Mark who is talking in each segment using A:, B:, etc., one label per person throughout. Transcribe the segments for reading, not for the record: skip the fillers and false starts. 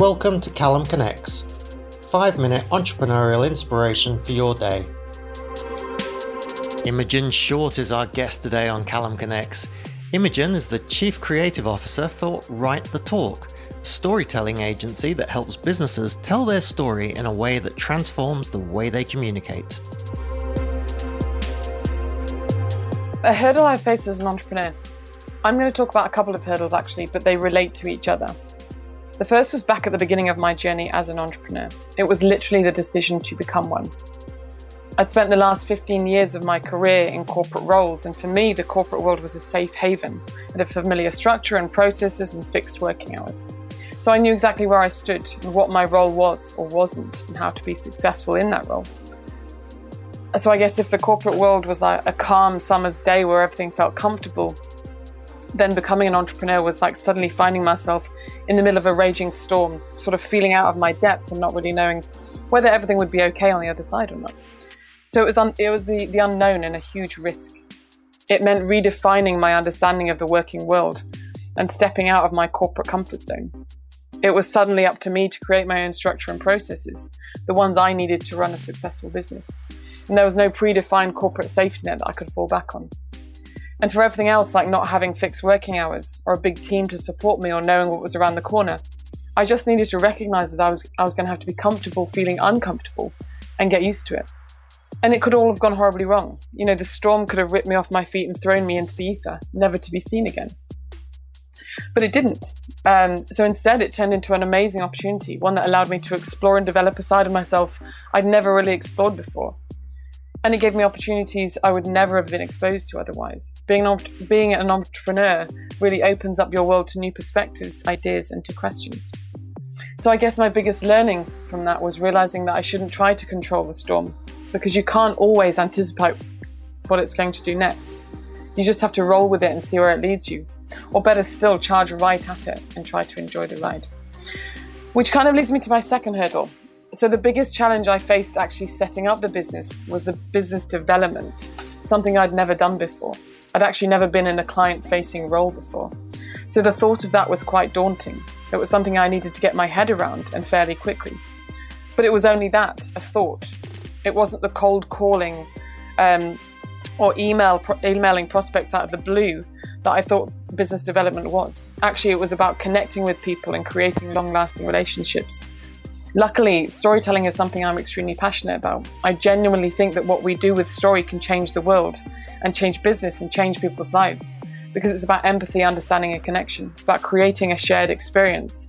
A: Welcome to CallumConnects, 5-minute entrepreneurial inspiration for your day. Imogen Short is our guest today on CallumConnects. Imogen is the Chief Creative Officer for Write the Talk, a storytelling agency that helps businesses tell their story in a way that transforms the way they communicate.
B: A hurdle I faced as an entrepreneur. I'm going to talk about a couple of hurdles actually, but they relate to each other. The first was back at the beginning of my journey as an entrepreneur. It was literally the decision to become one. I'd spent the last 15 years of my career in corporate roles, and for me, the corporate world was a safe haven. It had a familiar structure and processes and fixed working hours. So I knew exactly where I stood and what my role was or wasn't, and how to be successful in that role. So I guess if the corporate world was like a calm summer's day where everything felt comfortable, then becoming an entrepreneur was like suddenly finding myself in the middle of a raging storm, sort of feeling out of my depth and not really knowing whether everything would be okay on the other side or not. So it was the unknown and a huge risk. It meant redefining my understanding of the working world and stepping out of my corporate comfort zone. It was suddenly up to me to create my own structure and processes, the ones I needed to run a successful business. And there was no predefined corporate safety net that I could fall back on. And for everything else, like not having fixed working hours or a big team to support me or knowing what was around the corner, I just needed to recognize that I was going to have to be comfortable feeling uncomfortable and get used to it. And it could all have gone horribly wrong. You know, the storm could have ripped me off my feet and thrown me into the ether, never to be seen again. But it didn't. So instead, it turned into an amazing opportunity, one that allowed me to explore and develop a side of myself I'd never really explored before. And it gave me opportunities I would never have been exposed to otherwise. Being an entrepreneur really opens up your world to new perspectives, ideas, and to questions. So I guess my biggest learning from that was realizing that I shouldn't try to control the storm, because you can't always anticipate what it's going to do next. You just have to roll with it and see where it leads you. Or better still, charge right at it and try to enjoy the ride. Which kind of leads me to my second hurdle. So the biggest challenge I faced actually setting up the business was the business development, something I'd never done before. I'd actually never been in a client-facing role before. So the thought of that was quite daunting. It was something I needed to get my head around, and fairly quickly. But it was only that, a thought. It wasn't the cold calling or emailing prospects out of the blue that I thought business development was. Actually, it was about connecting with people and creating long-lasting relationships. Luckily, storytelling is something I'm extremely passionate about. I genuinely think that what we do with story can change the world and change business and change people's lives, because it's about empathy, understanding, and connection. It's about creating a shared experience.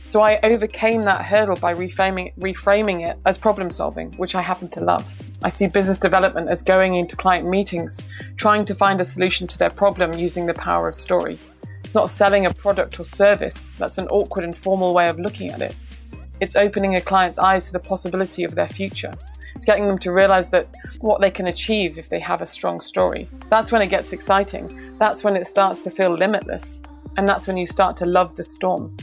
B: So I overcame that hurdle by reframing it as problem solving, which I happen to love. I see business development as going into client meetings, trying to find a solution to their problem using the power of story. It's not selling a product or service. That's an awkward and formal way of looking at it. It's opening a client's eyes to the possibility of their future. It's getting them to realize that what they can achieve if they have a strong story. That's when it gets exciting. That's when it starts to feel limitless. And that's when you start to love the storm.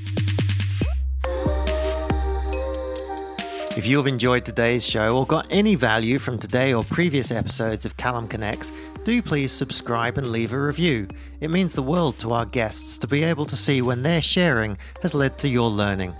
A: If you've enjoyed today's show or got any value from today or previous episodes of CallumConnects, do please subscribe and leave a review. It means the world to our guests to be able to see when their sharing has led to your learning.